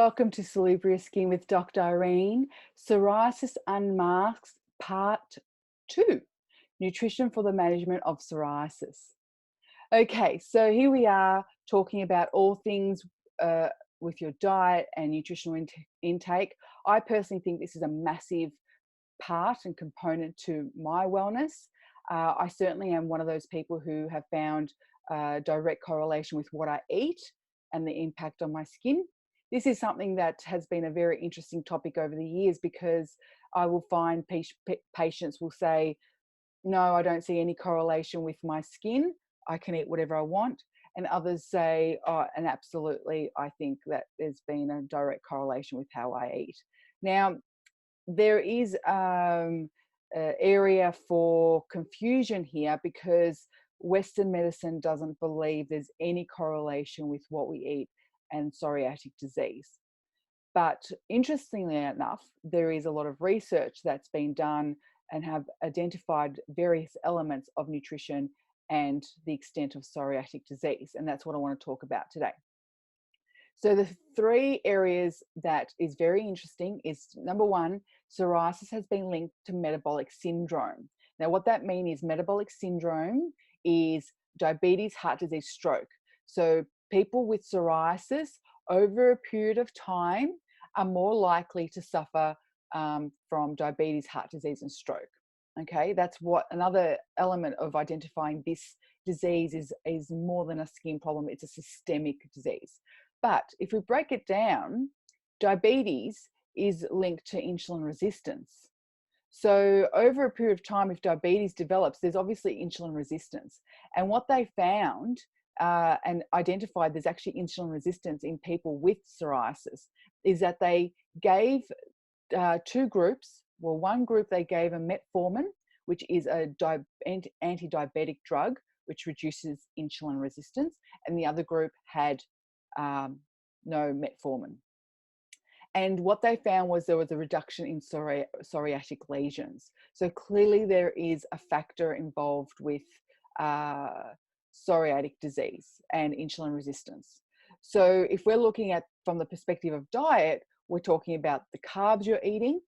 welcome to Salubrious Skin with Dr. Irene, Psoriasis Unmasked Part 2, Nutrition for the Management of Psoriasis. Okay, so here we are talking about all things with your diet and nutritional intake. I personally think this is a massive part and component to my wellness. I certainly am one of those people who have found direct correlation with what I eat and the impact on my skin. This is something that has been a very interesting topic over the years, because I will find patients will say, no, I don't see any correlation with my skin. I can eat whatever I want. And others say, oh, and absolutely, I think that there's been a direct correlation with how I eat. Now, there is an area for confusion here, because Western medicine doesn't believe there's any correlation with what we eat and psoriatic disease. But interestingly enough, there is a lot of research that's been done and have identified various elements of nutrition and the extent of psoriatic disease. And that's what I want to talk about today. So the three areas that is very interesting is, number one, psoriasis has been linked to metabolic syndrome. Now, what that means is metabolic syndrome is diabetes, heart disease, stroke. So people with psoriasis over a period of time are more likely to suffer from diabetes, heart disease, and stroke. Okay, that's what another element of identifying this disease is more than a skin problem, it's a systemic disease. But if we break it down, diabetes is linked to insulin resistance. So over a period of time, if diabetes develops, there's obviously insulin resistance. And what they found and identified there's actually insulin resistance in people with psoriasis is that they gave two groups. Well, one group they gave a metformin, which is a anti-diabetic drug, which reduces insulin resistance. And the other group had no metformin. And what they found was there was a reduction in psoriatic lesions. So clearly there is a factor involved with psoriatic disease and insulin resistance. So if we're looking at from the perspective of diet, we're talking about the carbs you're eating,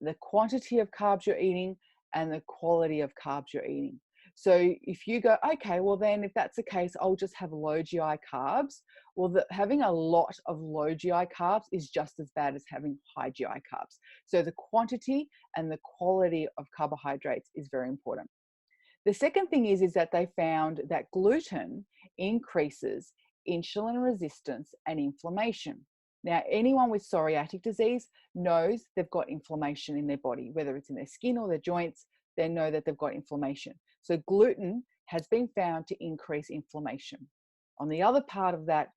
the quantity of carbs you're eating, and the quality of carbs you're eating. So if you go, okay, well then if that's the case, I'll just have low GI carbs. Well, having a lot of low GI carbs is just as bad as having high GI carbs. So the quantity and the quality of carbohydrates is very important. The second thing is that they found that gluten increases insulin resistance and inflammation. Now, anyone with psoriatic disease knows they've got inflammation in their body, whether it's in their skin or their joints, they know that they've got inflammation. So gluten has been found to increase inflammation. On the other part of that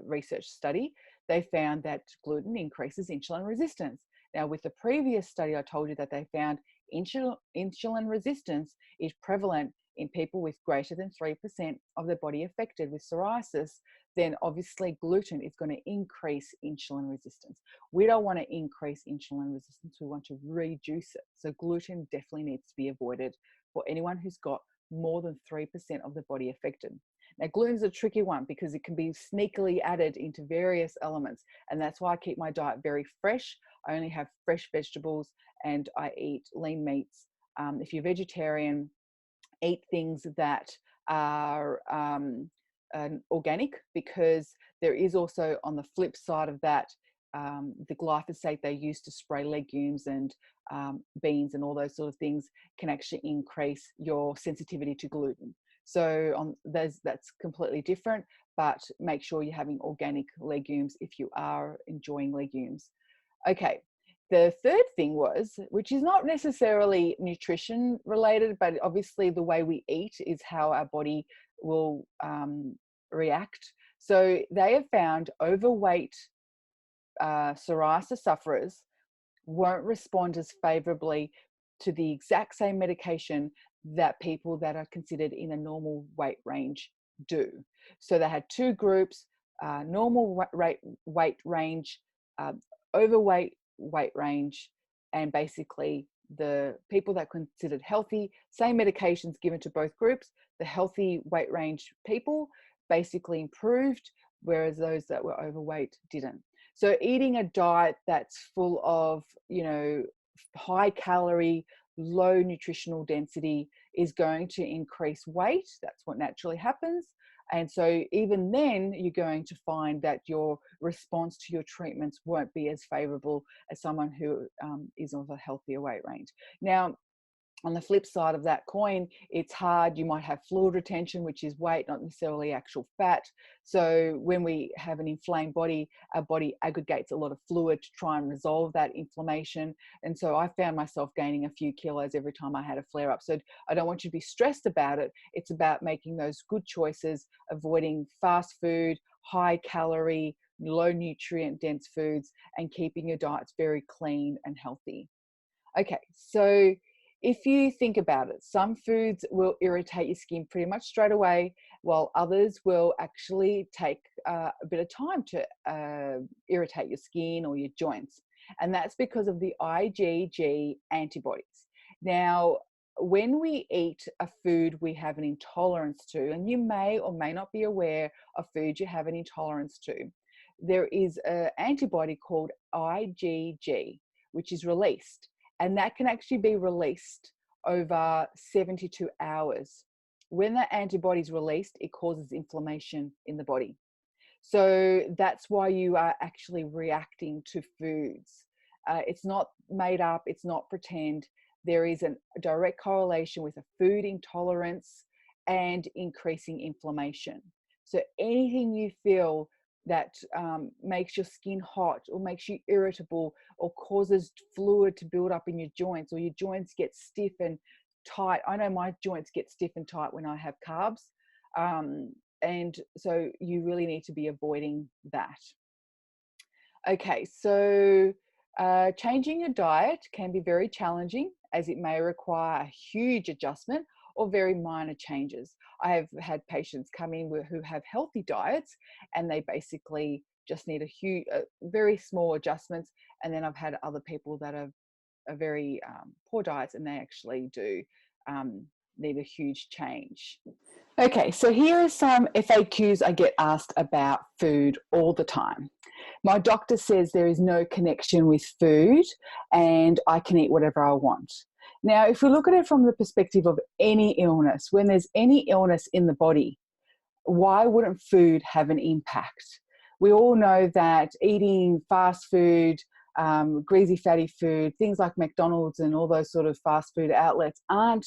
research study, they found that gluten increases insulin resistance. Now, with the previous study, I told you that they found insulin resistance is prevalent in people with greater than 3% of their body affected with psoriasis. Then obviously gluten is going to increase insulin resistance. We don't want to increase insulin resistance, we want to reduce it. So gluten definitely needs to be avoided for anyone who's got more than 3% of the body affected. Now, gluten is a tricky one because it can be sneakily added into various elements, and that's why I keep my diet very fresh. I only have fresh vegetables and I eat lean meats. If you're vegetarian, eat things that are organic, because there is also on the flip side of that, the glyphosate they use to spray legumes and beans and all those sort of things can actually increase your sensitivity to gluten. So that's completely different, but make sure you're having organic legumes if you are enjoying legumes. Okay, the third thing was, which is not necessarily nutrition related, but obviously the way we eat is how our body will react. So they have found overweight psoriasis sufferers won't respond as favorably to the exact same medication that people that are considered in a normal weight range do. So they had two groups, normal weight range, overweight weight range, and basically the people that considered healthy, same medications given to both groups. The healthy weight range people basically improved, whereas those that were overweight didn't. So eating a diet that's full of, high calorie, low nutritional density is going to increase weight. That's what naturally happens. And so even then, you're going to find that your response to your treatments won't be as favorable as someone who is of a healthier weight range. Now, on the flip side of that coin, it's hard. You might have fluid retention, which is weight, not necessarily actual fat. So when we have an inflamed body, our body aggregates a lot of fluid to try and resolve that inflammation. And so I found myself gaining a few kilos every time I had a flare up. So I don't want you to be stressed about it. It's about making those good choices, avoiding fast food, high calorie, low nutrient dense foods, and keeping your diets very clean and healthy. Okay, so if you think about it, some foods will irritate your skin pretty much straight away, while others will actually take a bit of time to irritate your skin or your joints. And that's because of the IgG antibodies. Now, when we eat a food we have an intolerance to, and you may or may not be aware of food you have an intolerance to, there is an antibody called IgG, which is released. And that can actually be released over 72 hours. When that antibody is released, it causes inflammation in the body. So that's why you are actually reacting to foods. It's not made up, it's not pretend. There is a direct correlation with a food intolerance and increasing inflammation. So anything you feel that makes your skin hot or makes you irritable or causes fluid to build up in your joints, or your joints get stiff and tight. I know my joints get stiff and tight when I have carbs. And so you really need to be avoiding that. Okay, so changing your diet can be very challenging, as it may require a huge adjustment or very minor changes. I have had patients come in who have healthy diets, and they basically just need very small adjustments. And then I've had other people that are very poor diets, and they actually do need a huge change. Okay, so here are some FAQs I get asked about food all the time. My doctor says there is no connection with food and I can eat whatever I want. Now, if we look at it from the perspective of any illness, when there's any illness in the body, why wouldn't food have an impact? We all know that eating fast food, greasy, fatty food, things like McDonald's and all those sort of fast food outlets aren't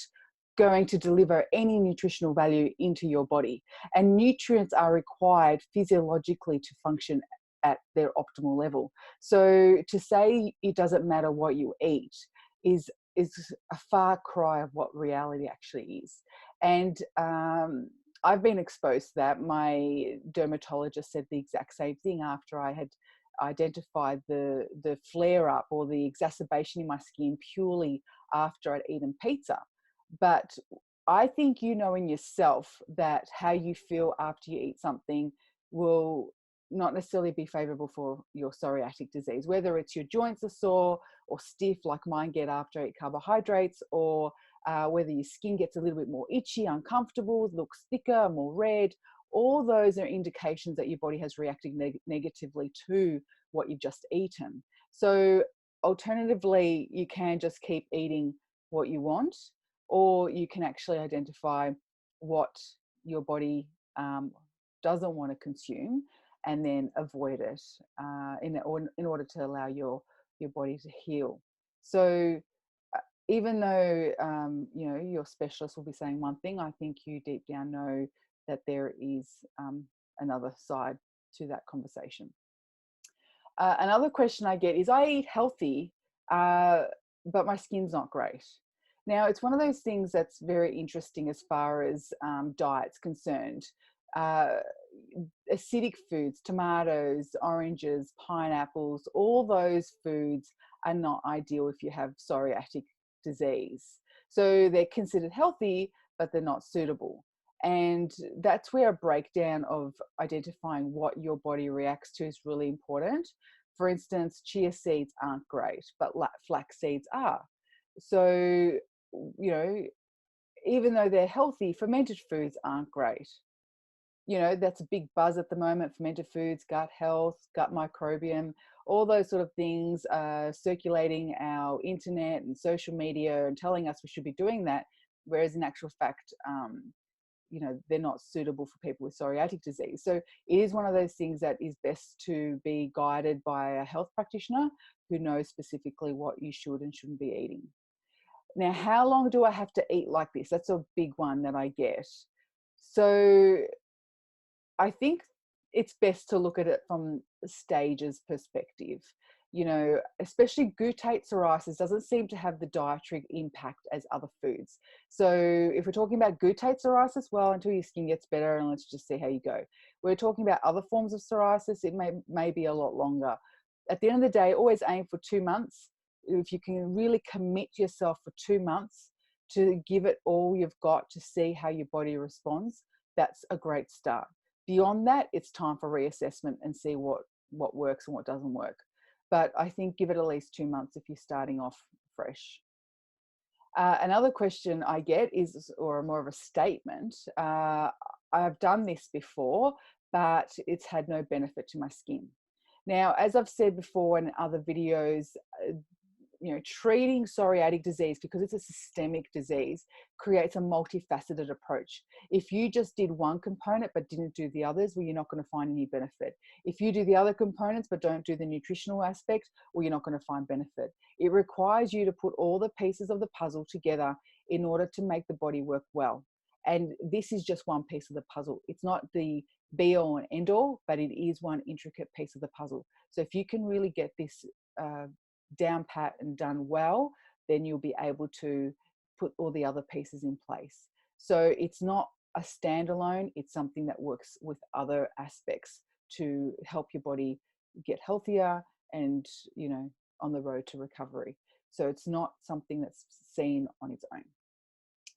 going to deliver any nutritional value into your body. And nutrients are required physiologically to function at their optimal level. So to say it doesn't matter what you eat is a far cry of what reality actually is. And I've been exposed to that. My dermatologist said the exact same thing after I had identified the flare up or the exacerbation in my skin purely after I'd eaten pizza. But I think you know in yourself that how you feel after you eat something will not necessarily be favorable for your psoriatic disease, whether it's your joints are sore or stiff like mine get after I eat carbohydrates, or whether your skin gets a little bit more itchy, uncomfortable, looks thicker, more red. All those are indications that your body has reacted negatively to what you've just eaten. So alternatively, you can just keep eating what you want, or you can actually identify what your body doesn't want to consume and then avoid it in order to allow your body to heal. So even though your specialist will be saying one thing, I think you deep down know that there is another side to that conversation. Another question I get is, I eat healthy, but my skin's not great. Now, it's one of those things that's very interesting as far as diet's concerned. Acidic foods, tomatoes, oranges, pineapples, all those foods are not ideal if you have psoriatic disease. So they're considered healthy, but they're not suitable. And that's where a breakdown of identifying what your body reacts to is really important. For instance, chia seeds aren't great, but flax seeds are. So, even though they're healthy, fermented foods aren't great. That's a big buzz at the moment: fermented foods, gut health, gut microbiome, all those sort of things circulating our internet and social media and telling us we should be doing that, whereas in actual fact, they're not suitable for people with psoriatic disease. So it is one of those things that is best to be guided by a health practitioner who knows specifically what you should and shouldn't be eating. Now, how long do I have to eat like this? That's a big one that I get. So I think it's best to look at it from the stages perspective. Especially glutate psoriasis doesn't seem to have the dietary impact as other foods. So if we're talking about glutate psoriasis, well, until your skin gets better, and let's just see how you go. We're talking about other forms of psoriasis, it may be a lot longer. At the end of the day, always aim for 2 months. If you can really commit yourself for 2 months to give it all you've got to see how your body responds, that's a great start. Beyond that, it's time for reassessment and see what works and what doesn't work. But I think give it at least 2 months if you're starting off fresh. Another question I get is, or more of a statement, I've done this before, but it's had no benefit to my skin. Now, as I've said before in other videos, treating psoriatic disease, because it's a systemic disease, creates a multifaceted approach. If you just did one component but didn't do the others, well, you're not going to find any benefit. If you do the other components but don't do the nutritional aspect, well, you're not going to find benefit. It requires you to put all the pieces of the puzzle together in order to make the body work well. And this is just one piece of the puzzle. It's not the be all and end all, but it is one intricate piece of the puzzle. So if you can really get this down pat and done well, then you'll be able to put all the other pieces in place. So it's not a standalone, it's something that works with other aspects to help your body get healthier and, on the road to recovery. So it's not something that's seen on its own.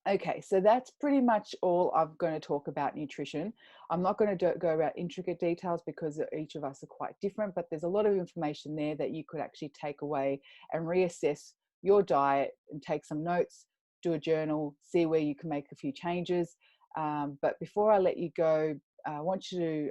Okay, so that's pretty much all I'm going to talk about nutrition. I'm not going to go about intricate details because each of us are quite different, but there's a lot of information there that you could actually take away and reassess your diet and take some notes, do a journal, see where you can make a few changes. But before I let you go, I want you to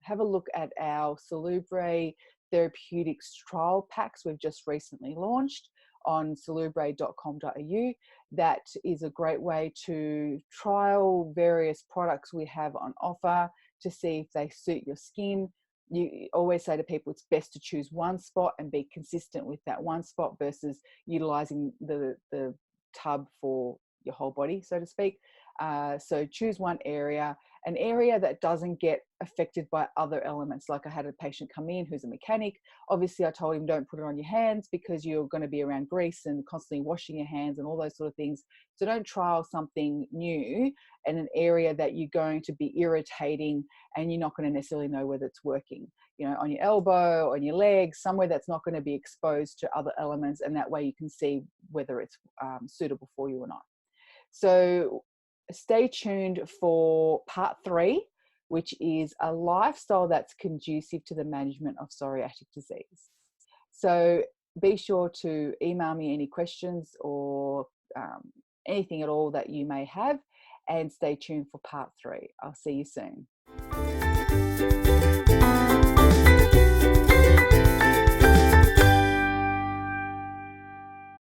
have a look at our Salubre Therapeutics trial packs we've just recently launched on salubre.com.au. That is a great way to trial various products we have on offer to see if they suit your skin. You always say to people it's best to choose one spot and be consistent with that one spot versus utilizing the tub for your whole body, so to speak. So choose one area, an area that doesn't get affected by other elements. Like I had a patient come in who's a mechanic. Obviously, I told him don't put it on your hands because you're going to be around grease and constantly washing your hands and all those sort of things. So don't trial something new in an area that you're going to be irritating and you're not going to necessarily know whether it's working. On your elbow, on your leg, somewhere that's not going to be exposed to other elements, and that way you can see whether it's suitable for you or not. So stay tuned for part 3, which is a lifestyle that's conducive to the management of psoriatic disease. So be sure to email me any questions or anything at all that you may have, and stay tuned for part 3. I'll see you soon.